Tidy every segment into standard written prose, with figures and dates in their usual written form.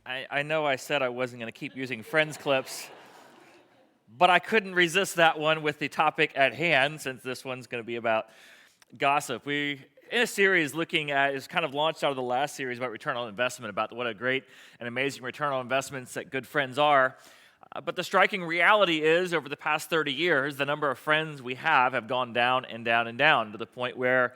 I know I said I wasn't going to keep using Friends clips, but I couldn't resist that one with the topic at hand, since this one's going to be about gossip. We, in a series looking at, is kind of launched out of the last series about return on investment, about what a great and amazing return on investments that good friends are. But the striking reality is, over the past 30 years, the number of friends we have gone down and down and down, to the point where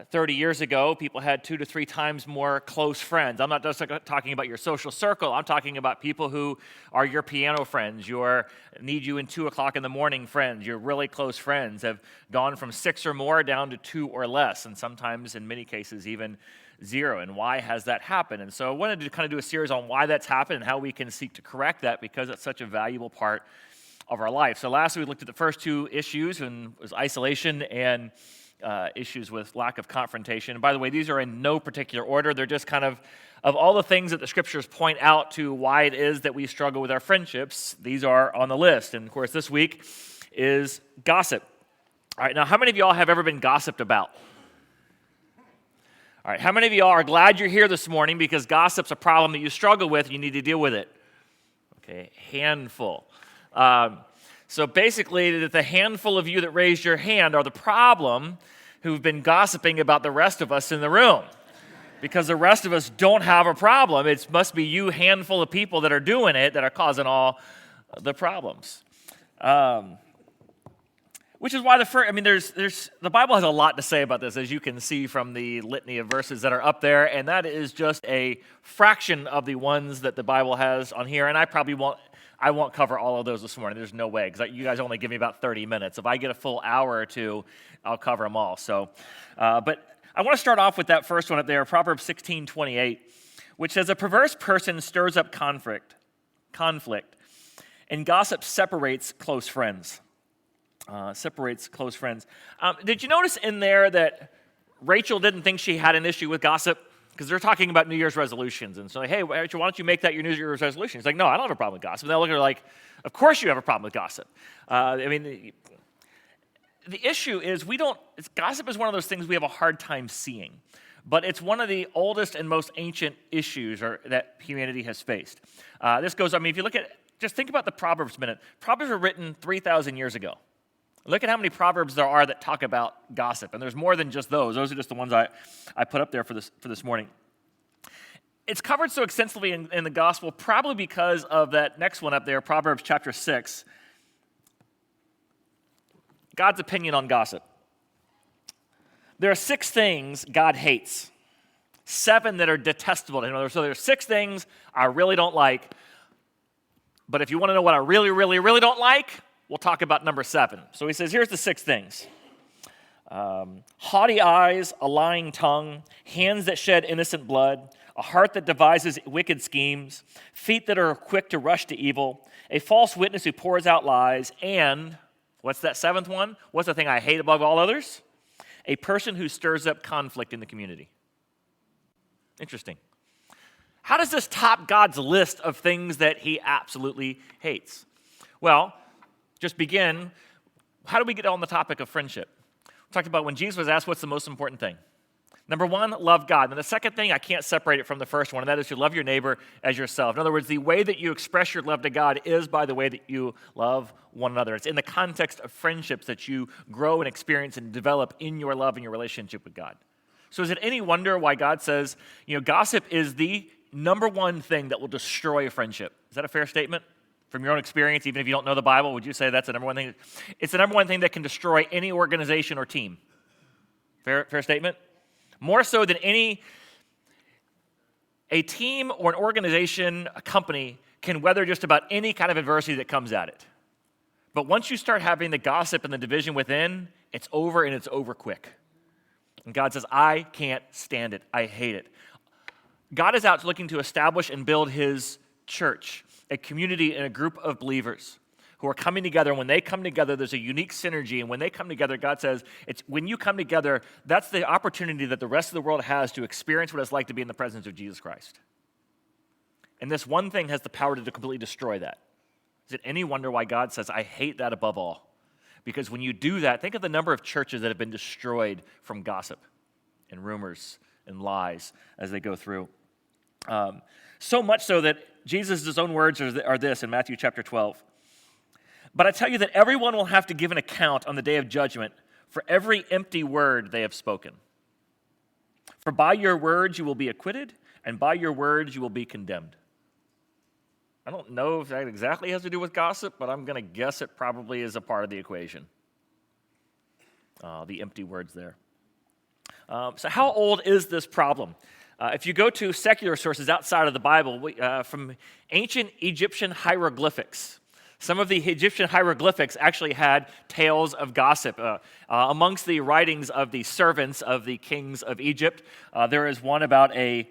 30 years ago, people had 2 to 3 times more close friends. I'm not just talking about your social circle. I'm talking about people who are your piano friends, your need you in 2 o'clock in the morning friends, your really close friends have gone from 6 or more down to 2 or less, and sometimes, in many cases, even 0. And why has that happened? And so I wanted to kind of do a series on why that's happened and how we can seek to correct that, because it's such a valuable part of our life. So last week we looked at the first 2 issues, and it was isolation and issues with lack of confrontation. And by the way, these are in no particular order. They're just kind of all the things that the scriptures point out to why it is that we struggle with our friendships, these are on the list. And of course, this week is gossip. All right, now how many of y'all have ever been gossiped about? All right, how many of y'all are glad you're here this morning because gossip's a problem that you struggle with and you need to deal with it? Okay, handful. So basically, the handful of you that raised your hand are the problem who've been gossiping about the rest of us in the room. Because the rest of us don't have a problem. It must be you handful of people that are doing it that are causing all the problems. Which is why the Bible has a lot to say about this, as you can see from the litany of verses that are up there, and that is just a fraction of the ones that the Bible has on here, and I won't cover all of those this morning. There's no way, because you guys only give me about 30 minutes. If I get a full hour or 2, I'll cover them all. So, but I want to start off with that first one up there, Proverbs 16:28, which says, "A perverse person stirs up conflict, and gossip separates close friends." Did you notice in there that Rachel didn't think she had an issue with gossip? Because they're talking about New Year's resolutions. And so, hey, Rachel, why don't you make that your New Year's resolution? He's like, no, I don't have a problem with gossip. And they look at her like, of course you have a problem with gossip. The issue is gossip is one of those things we have a hard time seeing. But it's one of the oldest and most ancient issues that humanity has faced. If you look at, just think about the Proverbs a minute. Proverbs were written 3,000 years ago. Look at how many Proverbs there are that talk about gossip. And there's more than just those. Those are just the ones I put up there for this morning. It's covered so extensively in the gospel, probably because of that next one up there, Proverbs chapter 6. God's opinion on gossip. There are 6 things God hates. 7 that are detestable to him. So there are 6 things I really don't like. But if you want to know what I really, really, really don't like, we'll talk about number 7. So he says, here's the 6 things. Haughty eyes, a lying tongue, hands that shed innocent blood, a heart that devises wicked schemes, feet that are quick to rush to evil, a false witness who pours out lies, and, what's that 7th one? What's the thing I hate above all others? A person who stirs up conflict in the community. Interesting. How does this top God's list of things that he absolutely hates? Well, just begin, how do we get on the topic of friendship? We talked about when Jesus was asked, what's the most important thing? Number 1, love God. And the second thing, I can't separate it from the first one, and that is to love your neighbor as yourself. In other words, the way that you express your love to God is by the way that you love one another. It's in the context of friendships that you grow and experience and develop in your love and your relationship with God. So is it any wonder why God says, gossip is the number 1 thing that will destroy a friendship? Is that a fair statement? From your own experience, even if you don't know the Bible, would you say that's the number 1 thing? It's the number 1 thing that can destroy any organization or team. Fair statement? More so than a team or an organization, a company, can weather just about any kind of adversity that comes at it. But once you start having the gossip and the division within, it's over, and it's over quick. And God says, I can't stand it. I hate it. God is out looking to establish and build his church, a community and a group of believers who are coming together. And when they come together, there's a unique synergy. And when they come together, God says, when you come together, that's the opportunity that the rest of the world has to experience what it's like to be in the presence of Jesus Christ. And this one thing has the power to completely destroy that. Is it any wonder why God says, I hate that above all? Because when you do that, think of the number of churches that have been destroyed from gossip and rumors and lies as they go through. So much so that Jesus' own words are this in Matthew chapter 12. But I tell you that everyone will have to give an account on the day of judgment for every empty word they have spoken. For by your words you will be acquitted, and by your words you will be condemned. I don't know if that exactly has to do with gossip, but I'm going to guess it probably is a part of the equation. The empty words there. So how old is this problem? If you go to secular sources outside of the Bible, from ancient Egyptian hieroglyphics, some of the Egyptian hieroglyphics actually had tales of gossip. Amongst the writings of the servants of the kings of Egypt, there is one about a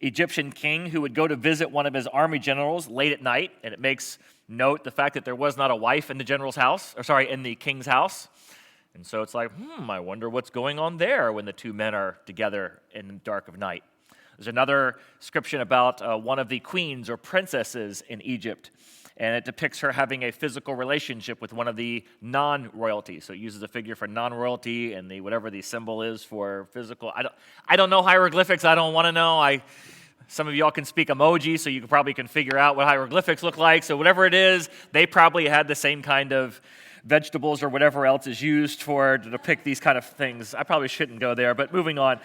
Egyptian king who would go to visit one of his army generals late at night, and it makes note the fact that there was not a wife in the general's house, in the king's house. And so it's like, I wonder what's going on there when the two men are together in the dark of night. There's another description about one of the queens or princesses in Egypt, and it depicts her having a physical relationship with one of the non-royalty. So it uses a figure for non-royalty and whatever the symbol is for physical. I don't know hieroglyphics. I don't want to know. Some of y'all can speak emoji, so you probably can figure out what hieroglyphics look like. So whatever it is, they probably had the same kind of vegetables or whatever else is used to depict these kind of things. I probably shouldn't go there, but moving on.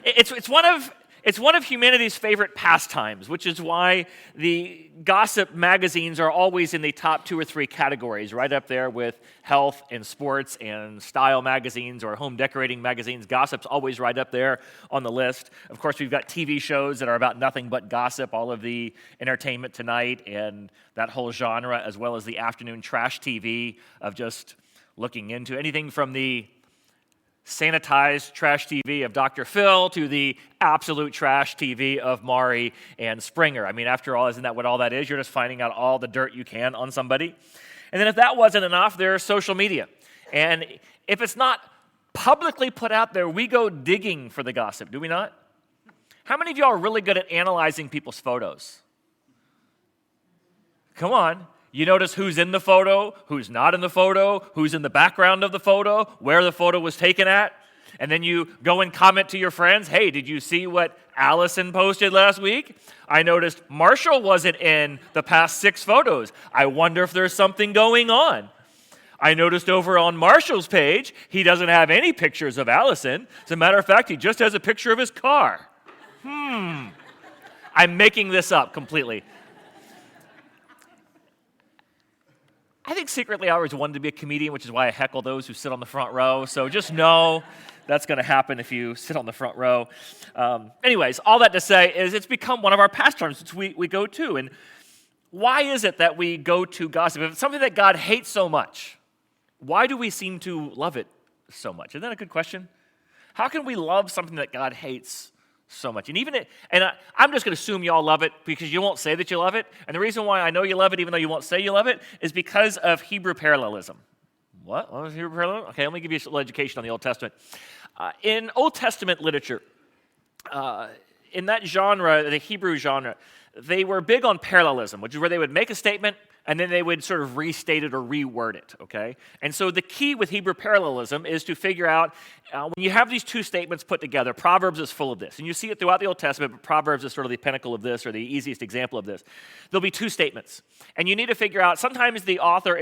It's one of humanity's favorite pastimes, which is why the gossip magazines are always in the top 2 or 3 categories, right up there with health and sports and style magazines or home decorating magazines. Gossip's always right up there on the list. Of course, we've got TV shows that are about nothing but gossip, all of the Entertainment Tonight and that whole genre, as well as the afternoon trash TV of just looking into anything from the sanitized trash TV of Dr. Phil to the absolute trash TV of Maury and Springer. I mean, after all, isn't that what all that is? You're just finding out all the dirt you can on somebody. And then if that wasn't enough, there's social media. And if it's not publicly put out there, we go digging for the gossip, do we not? How many of y'all are really good at analyzing people's photos? Come on. You notice who's in the photo, who's not in the photo, who's in the background of the photo, where the photo was taken at. And then you go and comment to your friends, hey, did you see what Allison posted last week? I noticed Marshall wasn't in the past 6 photos. I wonder if there's something going on. I noticed over on Marshall's page, he doesn't have any pictures of Allison. As a matter of fact, he just has a picture of his car. I'm making this up completely. I think secretly I always wanted to be a comedian, which is why I heckle those who sit on the front row. So just know that's going to happen if you sit on the front row. Anyways, all that to say is it's become one of our pastimes which we go to. And why is it that we go to gossip? If it's something that God hates so much, why do we seem to love it so much? Isn't that a good question? How can we love something that God hates so much? I'm just going to assume y'all love it because you won't say that you love it. And the reason why I know you love it, even though you won't say you love it, is because of Hebrew parallelism. What was Hebrew parallelism? Okay, let me give you a little education on the Old Testament. In Old Testament literature, in that genre, the Hebrew genre, they were big on parallelism, which is where they would make a statement and then they would sort of restate it or reword it, okay? And so the key with Hebrew parallelism is to figure out, when you have these 2 statements put together, Proverbs is full of this. And you see it throughout the Old Testament, but Proverbs is sort of the pinnacle of this or the easiest example of this. There'll be 2 statements. And you need to figure out, sometimes the author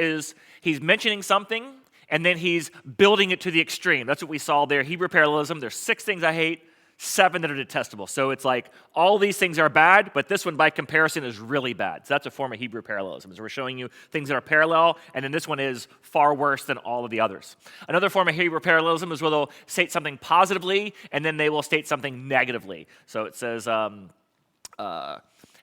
he's mentioning something, and then he's building it to the extreme. That's what we saw there. Hebrew parallelism, there's 6 things I hate, 7 that are detestable. So it's like all these things are bad, but this one by comparison is really bad. So that's a form of Hebrew parallelism. So we're showing you things that are parallel, and then this one is far worse than all of the others. Another form of Hebrew parallelism is where they'll state something positively, and then they will state something negatively. So it says,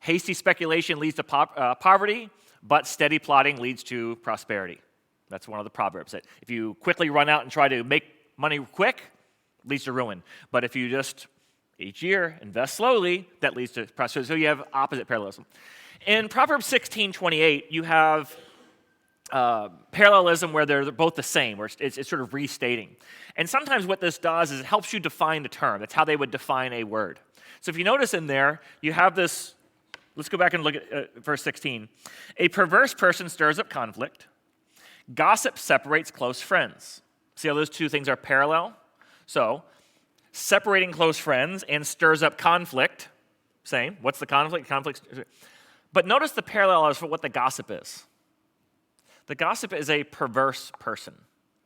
hasty speculation leads to poverty, but steady plotting leads to prosperity. That's one of the proverbs. That if you quickly run out and try to make money quick, leads to ruin. But if you just each year invest slowly, that leads to prosperity. So you have opposite parallelism. In Proverbs 16:28, you have parallelism where they're both the same, where it's sort of restating. And sometimes what this does is it helps you define the term. That's how they would define a word. So if you notice in there, you have this, let's go back and look at verse 16. A perverse person stirs up conflict. Gossip separates close friends. See how those 2 things are parallel? So, separating close friends and stirs up conflict. Same. What's the conflict? Conflict. But notice the parallel as for what the gossip is. The gossip is a perverse person.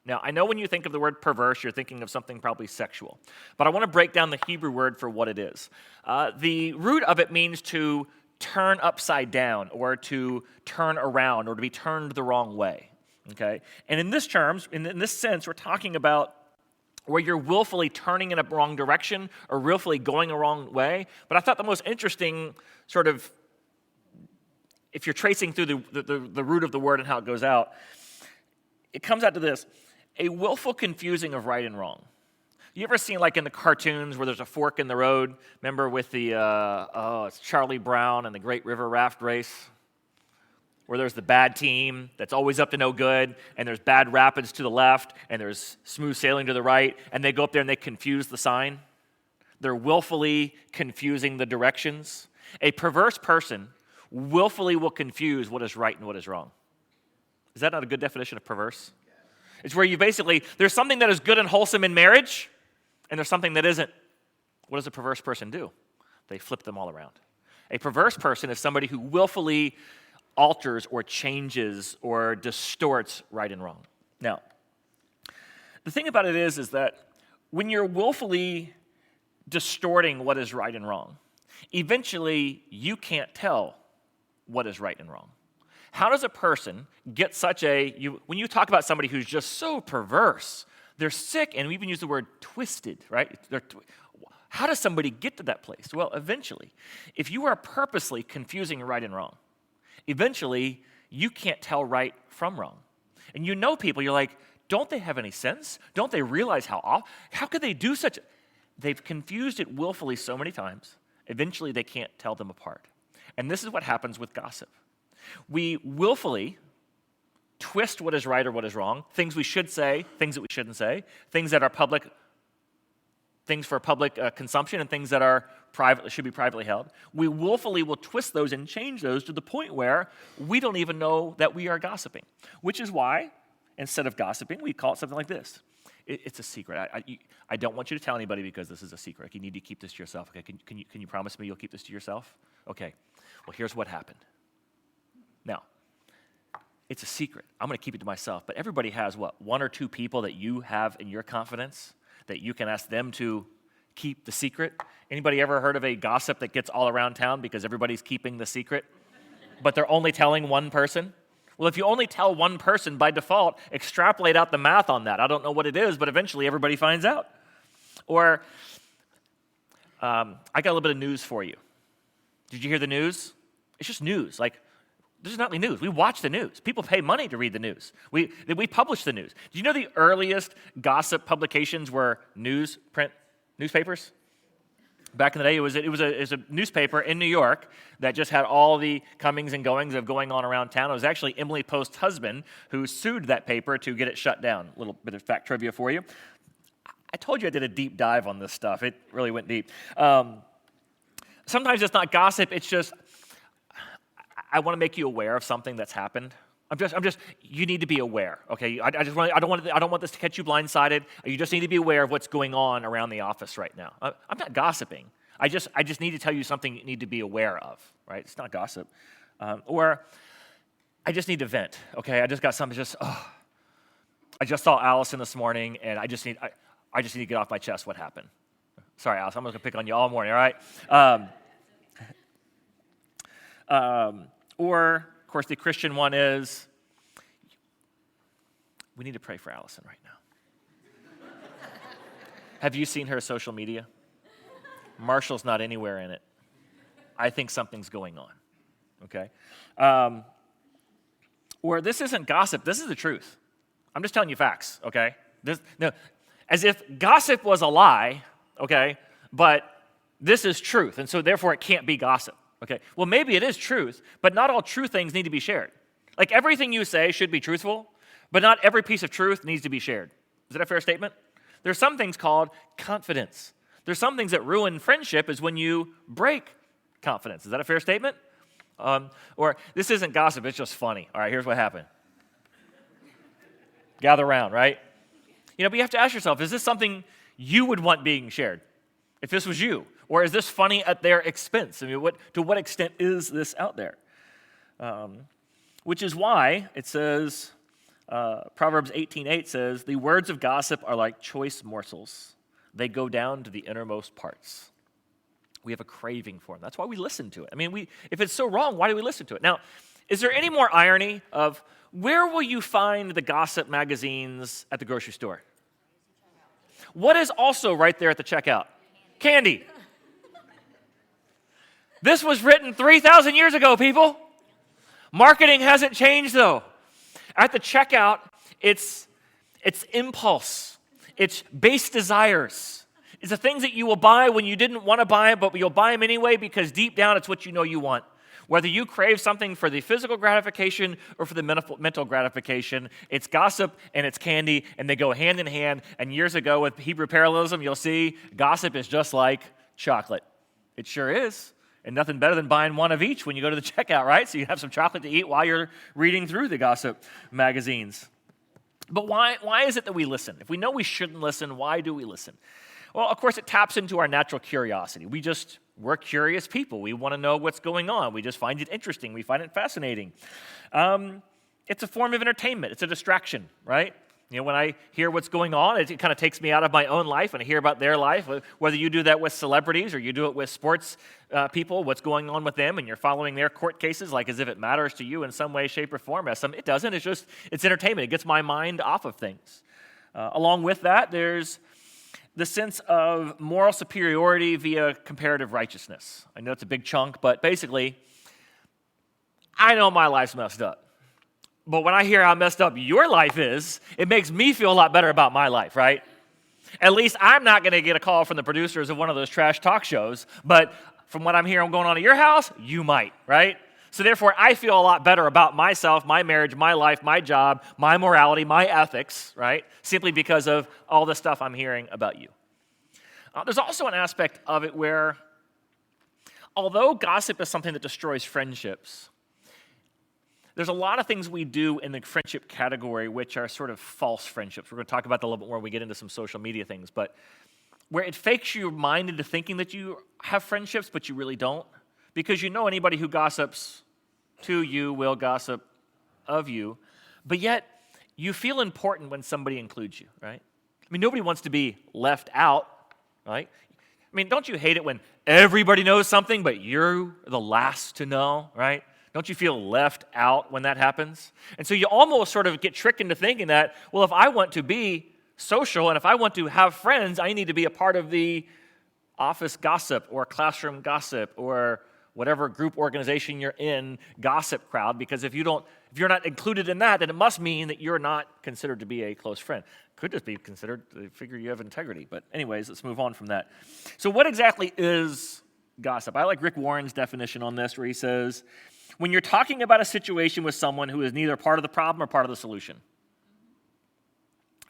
Now, I know when you think of the word perverse, you're thinking of something probably sexual. But I want to break down the Hebrew word for what it is. The root of it means to turn upside down or to turn around or to be turned the wrong way. Okay? And in this terms, in this sense, we're talking about where you're willfully turning in a wrong direction or willfully going a wrong way. But I thought the most interesting sort of, if you're tracing through the root of the word and how it goes out, it comes out to this: a willful confusing of right and wrong. You ever seen like in the cartoons where there's a fork in the road? Remember with the, it's Charlie Brown and the Great River Raft Race? Where there's the bad team that's always up to no good, and there's bad rapids to the left, and there's smooth sailing to the right, and they go up there and they confuse the sign. They're willfully confusing the directions. A perverse person willfully will confuse what is right and what is wrong. Is that not a good definition of perverse? It's where you basically, there's something that is good and wholesome in marriage, and there's something that isn't. What does a perverse person do? They flip them all around. A perverse person is somebody who willfully alters or changes or distorts right and wrong. Now, the thing about it is that when you're willfully distorting what is right and wrong, eventually you can't tell what is right and wrong. How does a person get when you talk about somebody who's just so perverse, they're sick, and we even use the word twisted, right? How does somebody get to that place? Well, eventually, if you are purposely confusing right and wrong, eventually you can't tell right from wrong. And you know people, you're like, don't they have any sense? Don't they realize how could they do such They've confused it willfully so many times, eventually they can't tell them apart. And this is what happens with gossip. We willfully twist what is right or what is wrong, things we should say, things that we shouldn't say, things that are public, things for public consumption, and things that are private, should be privately held. We willfully will twist those and change those to the point where we don't even know that we are gossiping, which is why, instead of gossiping, we call it something like this. It's a secret. I don't want you to tell anybody because this is a secret. Like, you need to keep this to yourself. Okay, can you promise me you'll keep this to yourself? Okay, well, here's what happened. Now, it's a secret. I'm going to keep it to myself. But everybody has, one or two people that you have in your confidence that you can ask them to keep the secret? Anybody ever heard of a gossip that gets all around town because everybody's keeping the secret, but they're only telling one person? Well, if you only tell one person, by default, extrapolate out the math on that. I don't know what it is, but eventually everybody finds out. Or, I got a little bit of news for you. Did you hear the news? It's just news. Like, this is not really news. We watch the news. People pay money to read the news. We publish the news. Do you know the earliest gossip publications were print newspapers? Back in the day, it was a newspaper in New York that just had all the comings and goings of going on around town. It was actually Emily Post's husband who sued that paper to get it shut down. A little bit of fact trivia for you. I told you I did a deep dive on this stuff. It really went deep. Sometimes it's not gossip. It's just I want to make you aware of something that's happened. You need to be aware, okay? I don't want this to catch you blindsided. You just need to be aware of what's going on around the office right now. I'm not gossiping. I just need to tell you something you need to be aware of, right? It's not gossip. Or I just need to vent, okay? I just got something I just saw Allison this morning, and I just need to get off my chest what happened. Sorry, Allison, I'm going to pick on you all morning, all right? Or, of course, the Christian one is, we need to pray for Allison right now. Have you seen her social media? Marshall's not anywhere in it. I think something's going on, okay? Or this isn't gossip, this is the truth. I'm just telling you facts, okay? As if gossip was a lie, okay, but this is truth, and so therefore it can't be gossip. Okay, well, maybe it is truth, but not all true things need to be shared. Like, everything you say should be truthful, but not every piece of truth needs to be shared. Is that a fair statement? There's some things called confidence. There's some things that ruin friendship is when you break confidence. Is that a fair statement? Or this isn't gossip, it's just funny. All right, here's what happened. Gather around, right? But you have to ask yourself, is this something you would want being shared? If this was you, Or is this funny at their expense? I mean, to what extent is this out there? Which is why it says, Proverbs 18:8 says, the words of gossip are like choice morsels. They go down to the innermost parts. We have a craving for them. That's why we listen to it. I mean, if it's so wrong, why do we listen to it? Now, is there any more irony of where will you find the gossip magazines at the grocery store? What is also right there at the checkout? Candy. This was written 3,000 years ago, people. Marketing hasn't changed, though. At the checkout, it's impulse. It's base desires. It's the things that you will buy when you didn't want to buy it, but you'll buy them anyway because deep down it's what you know you want. Whether you crave something for the physical gratification or for the mental gratification, it's gossip and it's candy, and they go hand in hand. And years ago with Hebrew parallelism, you'll see gossip is just like chocolate. It sure is. And nothing better than buying one of each when you go to the checkout, right? So you have some chocolate to eat while you're reading through the gossip magazines. But why is it that we listen? If we know we shouldn't listen, why do we listen? Well, of course, it taps into our natural curiosity. We're curious people. We want to know what's going on. We just find it interesting. We find it fascinating. It's a form of entertainment. It's a distraction, right? You know, when I hear what's going on, it kind of takes me out of my own life and I hear about their life, whether you do that with celebrities or you do it with sports people, what's going on with them, and you're following their court cases like as if it matters to you in some way, shape, or form. It doesn't. It's entertainment. It gets my mind off of things. Along with that, there's the sense of moral superiority via comparative righteousness. I know it's a big chunk, but basically, I know my life's messed up. But when I hear how messed up your life is, it makes me feel a lot better about my life, right? At least I'm not going to get a call from the producers of one of those trash talk shows, but from what I'm hearing going on at your house, you might, right? So therefore, I feel a lot better about myself, my marriage, my life, my job, my morality, my ethics, right? Simply because of all the stuff I'm hearing about you. There's also an aspect of it where, although gossip is something that destroys friendships, there's a lot of things we do in the friendship category which are sort of false friendships. We're going to talk about that a little bit more when we get into some social media things, but where it fakes your mind into thinking that you have friendships, but you really don't. Because you know anybody who gossips to you will gossip of you, but yet you feel important when somebody includes you, right? I mean, nobody wants to be left out, right? I mean, don't you hate it when everybody knows something, but you're the last to know, right? Don't you feel left out when that happens? And so you almost sort of get tricked into thinking that, well, if I want to be social and if I want to have friends, I need to be a part of the office gossip or classroom gossip or whatever group organization you're in, gossip crowd, because if you're not included in that, then it must mean that you're not considered to be a close friend. Could just be considered to figure you have integrity. But anyways, let's move on from that. So what exactly is gossip? I like Rick Warren's definition on this, where he says, when you're talking about a situation with someone who is neither part of the problem or part of the solution.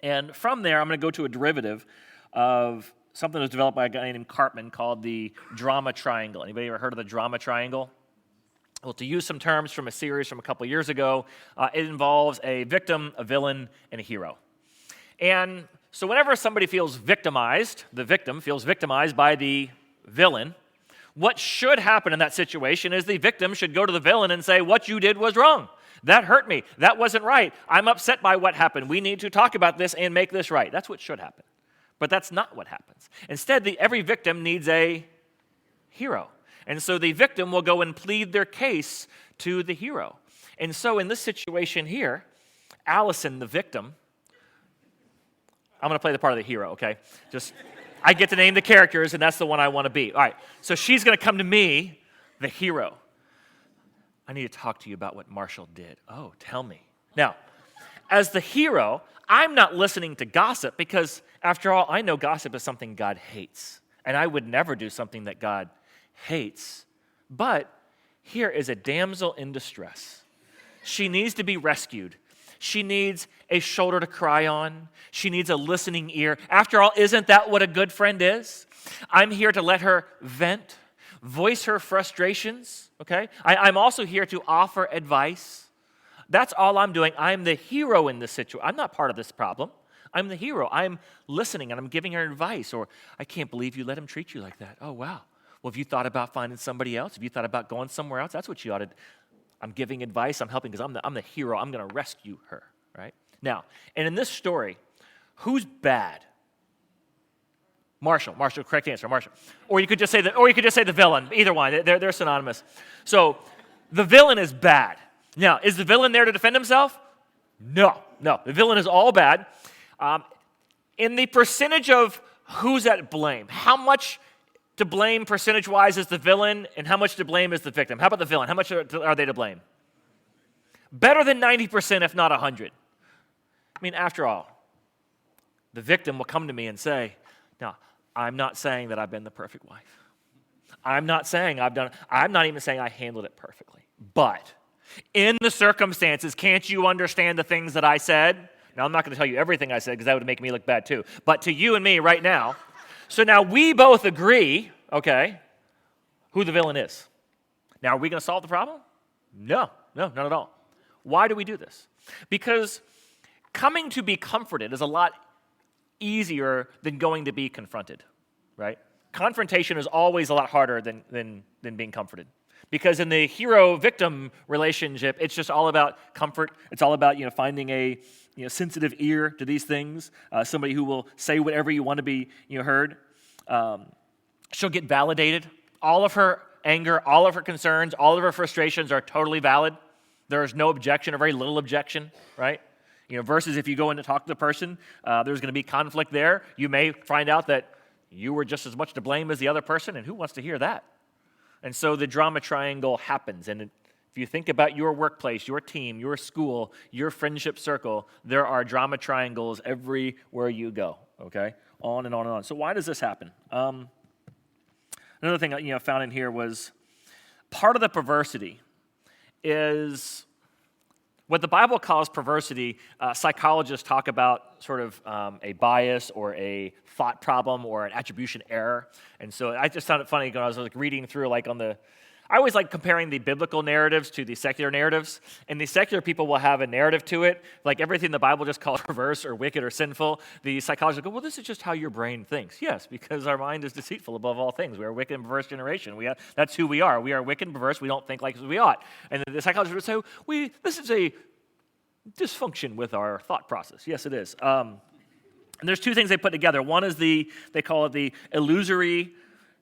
And from there, I'm going to go to a derivative of something that was developed by a guy named Cartman called the drama triangle. Anybody ever heard of the drama triangle? Well, to use some terms from a series from a couple years ago, it involves a victim, a villain, and a hero. And so whenever somebody feels victimized, the victim feels victimized by the villain, what should happen in that situation is the victim should go to the villain and say, what you did was wrong. That hurt me. That wasn't right. I'm upset by what happened. We need to talk about this and make this right. That's what should happen. But that's not what happens. Instead, every victim needs a hero. And so the victim will go and plead their case to the hero. And so in this situation here, Allison, the victim, I'm going to play the part of the hero, okay? I get to name the characters, and that's the one I want to be. All right, so she's going to come to me, the hero. I need to talk to you about what Marshall did. Oh, tell me. Now, as the hero, I'm not listening to gossip because, after all, I know gossip is something God hates. And I would never do something that God hates. But here is a damsel in distress. She needs to be rescued. She needs a shoulder to cry on. She needs a listening ear. After all, isn't that what a good friend is? I'm here to let her vent, voice her frustrations, okay? I'm also here to offer advice. That's all I'm doing. I'm the hero in this situation. I'm not part of this problem. I'm the hero. I'm listening and I'm giving her advice. Or, I can't believe you let him treat you like that. Oh, wow. Well, if you thought about finding somebody else, if you thought about going somewhere else, that's what you ought to do. I'm giving advice, I'm helping because I'm the hero. I'm going to rescue her, right? Now, and in this story, who's bad? Marshall, correct answer, Marshall. Or you could just say the villain. Either one, they're synonymous. So the villain is bad. Now, is the villain there to defend himself? No. The villain is all bad. In the percentage of who's at blame, how much to blame percentage-wise is the villain, and how much to blame is the victim? How about the villain? How much are they to blame? Better than 90%, if not 100. I mean, after all, the victim will come to me and say, now, I'm not saying that I've been the perfect wife. I'm not even saying I handled it perfectly. But in the circumstances, can't you understand the things that I said? Now, I'm not going to tell you everything I said because that would make me look bad too. But to you and me right now, so now we both agree, okay, who the villain is. Now, are we going to solve the problem? No, not at all. Why do we do this? Because coming to be comforted is a lot easier than going to be confronted, right? Confrontation is always a lot harder than being comforted. Because in the hero-victim relationship, it's just all about comfort. It's all about finding a sensitive ear to these things, somebody who will say whatever you want to be heard. She'll get validated. All of her anger, all of her concerns, all of her frustrations are totally valid. There is no objection or very little objection, right? Versus if you go in to talk to the person, there's going to be conflict there. You may find out that you were just as much to blame as the other person, and who wants to hear that? And so the drama triangle happens. And if you think about your workplace, your team, your school, your friendship circle, there are drama triangles everywhere you go, okay? On and on and on. So why does this happen? Another thing I found in here was part of the perversity is what the Bible calls perversity. Psychologists talk about sort of a bias or a thought problem or an attribution error. And so I just found it funny when I was reading through I always like comparing the biblical narratives to the secular narratives. And the secular people will have a narrative to it, like everything the Bible just calls perverse or wicked or sinful. The psychologists go, well, this is just how your brain thinks. Yes, because our mind is deceitful above all things. We are a wicked and perverse generation. That's who we are. We are wicked and perverse. We don't think like we ought. And the psychologists would say, this is a dysfunction with our thought process. Yes, it is. And there's two things they put together. One is they call it the illusory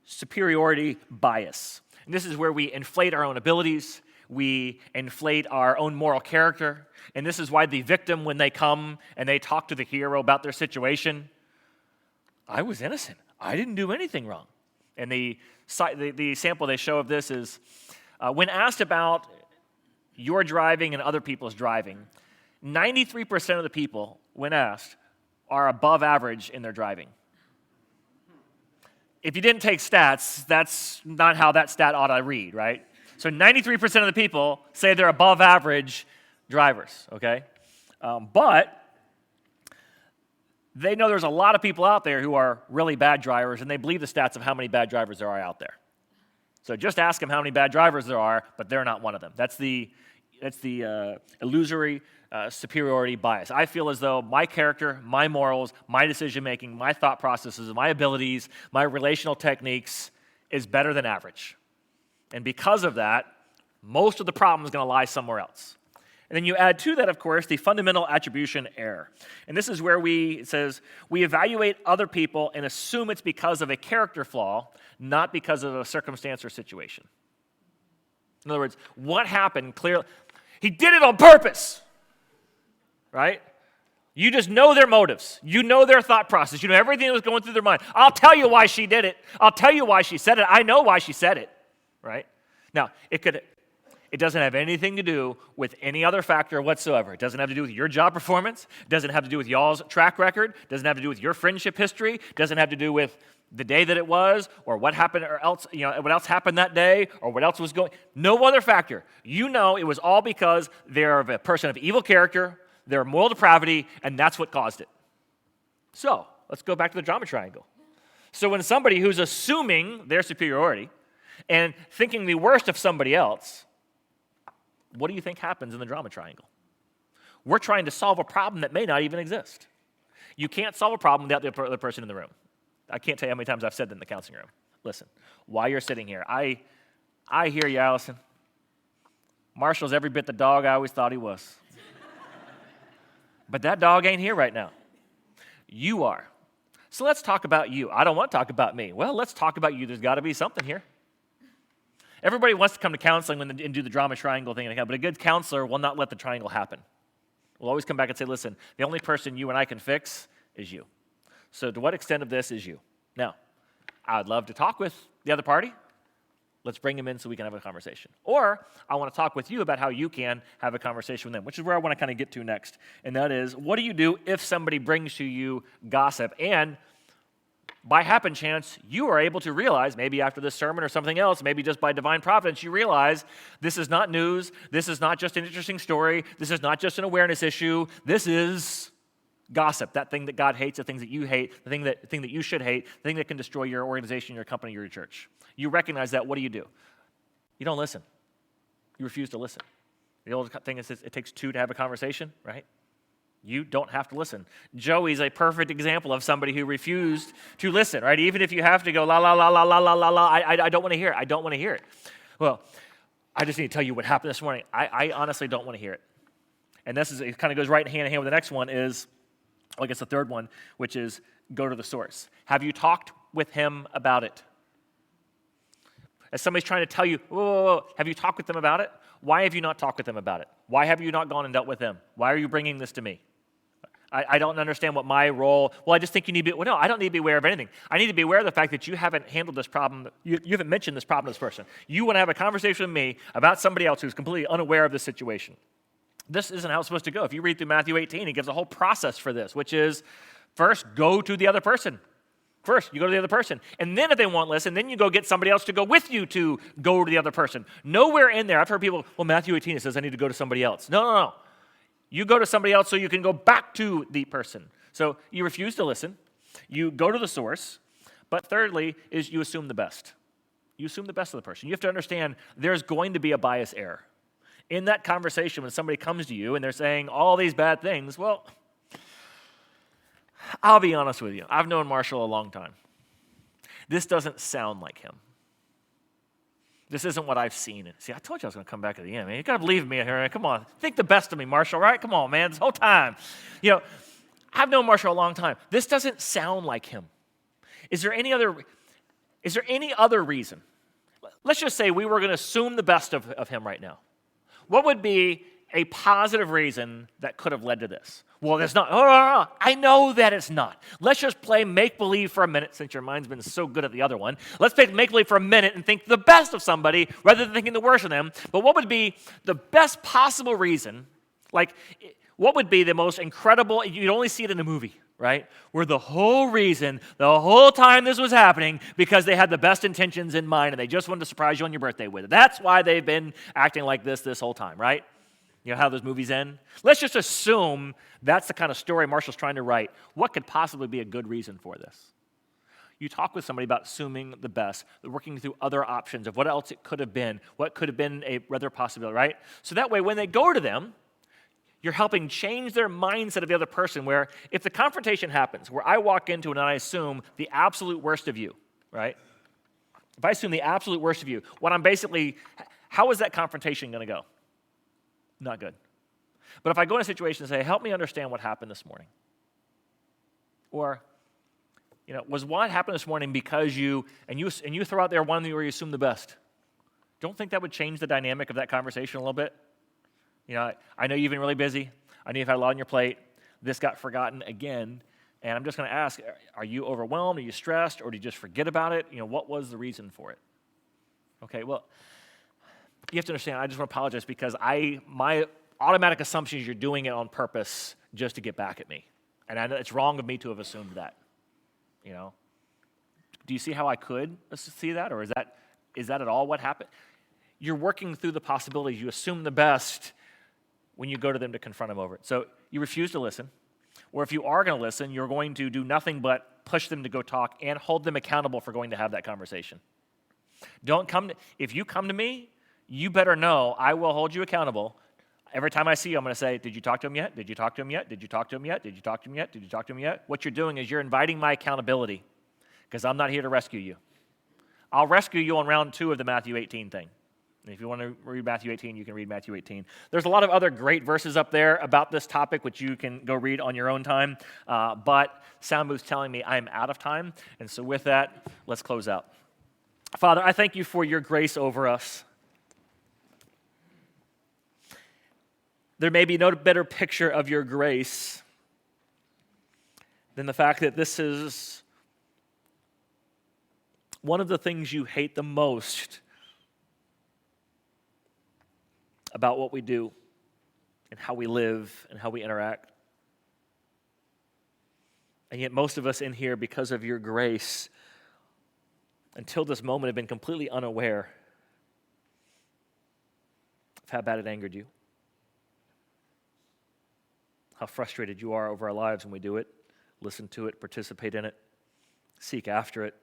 superiority bias. And this is where we inflate our own abilities, we inflate our own moral character, and this is why the victim, when they come and they talk to the hero about their situation, I was innocent. I didn't do anything wrong. And the sample they show of this is, when asked about your driving and other people's driving, 93% of the people, when asked, are above average in their driving. If you didn't take stats, that's not how that stat ought to read, right? So 93% of the people say they're above average drivers, okay? But they know there's a lot of people out there who are really bad drivers, and they believe the stats of how many bad drivers there are out there. So just ask them how many bad drivers there are, but they're not one of them. That's the illusory superiority bias. I feel as though my character, my morals, my decision-making, my thought processes, my abilities, my relational techniques is better than average. And because of that, most of the problem is going to lie somewhere else. And then you add to that, of course, the fundamental attribution error. And this is where it says, we evaluate other people and assume it's because of a character flaw, not because of a circumstance or situation. In other words, what happened clearly? He did it on purpose. Right? You just know their motives. You know their thought process. You know everything that was going through their mind. I'll tell you why she did it. I'll tell you why she said it. I know why she said it. Right? Now, it doesn't have anything to do with any other factor whatsoever. It doesn't have to do with your job performance. It doesn't have to do with y'all's track record. It doesn't have to do with your friendship history. It doesn't have to do with the day that it was, or what happened, or else, what else happened that day, or what else was going. No other factor. You know it was all because they're a person of evil character, their moral depravity, and that's what caused it. So, let's go back to the drama triangle. So when somebody who's assuming their superiority and thinking the worst of somebody else, what do you think happens in the drama triangle? We're trying to solve a problem that may not even exist. You can't solve a problem without the other person in the room. I can't tell you how many times I've said that in the counseling room. Listen, while you're sitting here, I hear you, Allison. Marshall's every bit the dog I always thought he was. But that dog ain't here right now. You are. So let's talk about you. I don't want to talk about me. Well, let's talk about you. There's got to be something here. Everybody wants to come to counseling and do the drama triangle thing, but a good counselor will not let the triangle happen. We'll always come back and say, listen, the only person you and I can fix is you. So to what extent of this is you? Now, I'd love to talk with the other party. Let's bring them in so we can have a conversation. Or I want to talk with you about how you can have a conversation with them, which is where I want to kind of get to next. And that is, what do you do if somebody brings to you gossip? And by happen chance, you are able to realize, maybe after this sermon or something else, maybe just by divine providence, you realize this is not news, this is not just an interesting story, this is not just an awareness issue, this is gossip, that thing that God hates, the things that you hate, the thing that you should hate, the thing that can destroy your organization, your company, your church. You recognize that, what do? You don't listen. You refuse to listen. The old thing is, it takes two to have a conversation, right? You don't have to listen. Joey's a perfect example of somebody who refused to listen, right? Even if you have to go, la, la, la, la, la, la, la, la, I don't want to hear it. I don't want to hear it. Well, I just need to tell you what happened this morning. I honestly don't want to hear it. And it kind of goes right hand in hand with the next one is, I guess the third one, which is go to the source. Have you talked with him about it? As somebody's trying to tell you, whoa, have you talked with them about it? Why have you not talked with them about it? Why have you not gone and dealt with them? Why are you bringing this to me? I don't understand what my role, I just think you need to be, no, I don't need to be aware of anything. I need to be aware of the fact that you haven't handled this problem, you haven't mentioned this problem to this person. You want to have a conversation with me about somebody else who's completely unaware of this situation. This isn't how it's supposed to go. If you read through Matthew 18, he gives a whole process for this, which is first, go to the other person. First, you go to the other person. And then if they won't listen, then you go get somebody else to go with you to go to the other person. Nowhere in there, I've heard people, Matthew 18, it says I need to go to somebody else. No. You go to somebody else so you can go back to the person. So you refuse to listen. You go to the source. But thirdly is you assume the best. You assume the best of the person. You have to understand there's going to be a bias error. In that conversation, when somebody comes to you and they're saying all these bad things, I'll be honest with you. I've known Marshall a long time. This doesn't sound like him. This isn't what I've seen. See, I told you I was going to come back at the end, man. You got to believe me here. Come on. Think the best of me, Marshall, right? Come on, man. This whole time. I've known Marshall a long time. This doesn't sound like him. Is there any other reason? Let's just say we were going to assume the best of him right now. What would be a positive reason that could have led to this? Well, it's not. No. I know that it's not. Let's just play make-believe for a minute, since your mind's been so good at the other one. Let's play make-believe for a minute and think the best of somebody rather than thinking the worst of them. But what would be the best possible reason? Like, what would be the most incredible? You'd only see it in a movie, right? Where the whole reason, the whole time this was happening, because they had the best intentions in mind and they just wanted to surprise you on your birthday with it. That's why they've been acting like this whole time, right? You know how those movies end? Let's just assume that's the kind of story Marshall's trying to write. What could possibly be a good reason for this? You talk with somebody about assuming the best, working through other options of what else it could have been, what could have been a rather possibility, right? So that way, when they go to them, you're helping change their mindset of the other person, where if the confrontation happens, where I walk into it and I assume the absolute worst of you, right? If I assume the absolute worst of you, how is that confrontation going to go? Not good. But if I go in a situation and say, help me understand what happened this morning. Or, was what happened this morning because you throw out there one where you assume the best. Don't think that would change the dynamic of that conversation a little bit? I know you've been really busy. I know you've had a lot on your plate. This got forgotten again. And I'm just going to ask, are you overwhelmed? Are you stressed? Or did you just forget about it? What was the reason for it? Okay, well, you have to understand, I just want to apologize because my automatic assumption is you're doing it on purpose just to get back at me. And I know it's wrong of me to have assumed that. Do you see how I could see that? Or is that at all what happened? You're working through the possibilities. You assume the best when you go to them to confront them over it. So you refuse to listen. Or if you are going to listen, you're going to do nothing but push them to go talk and hold them accountable for going to have that conversation. If you come to me, you better know I will hold you accountable. Every time I see you, I'm going to say, did you talk to him yet? Did you talk to him yet? Did you talk to him yet? Did you talk to him yet? Did you talk to him yet? What you're doing is you're inviting my accountability, because I'm not here to rescue you. I'll rescue you on round 2 of the Matthew 18 thing. And if you want to read Matthew 18, you can read Matthew 18. There's a lot of other great verses up there about this topic, which you can go read on your own time. But sound booth's telling me I'm out of time. And so with that, let's close out. Father, I thank you for your grace over us. There may be no better picture of your grace than the fact that this is one of the things you hate the most about what we do and how we live and how we interact. And yet most of us in here, because of your grace, until this moment have been completely unaware of how bad it angered you, how frustrated you are over our lives when we do it, listen to it, participate in it, seek after it.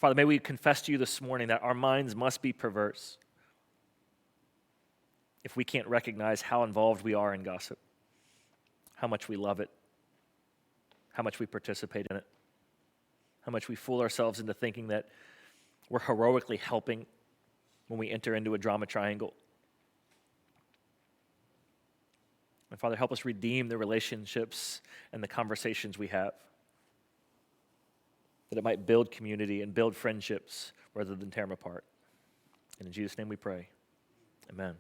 Father, may we confess to you this morning that our minds must be perverse if we can't recognize how involved we are in gossip, how much we love it, how much we participate in it, how much we fool ourselves into thinking that we're heroically helping when we enter into a drama triangle. And Father, help us redeem the relationships and the conversations we have, that it might build community and build friendships rather than tear them apart. And in Jesus' name we pray. Amen.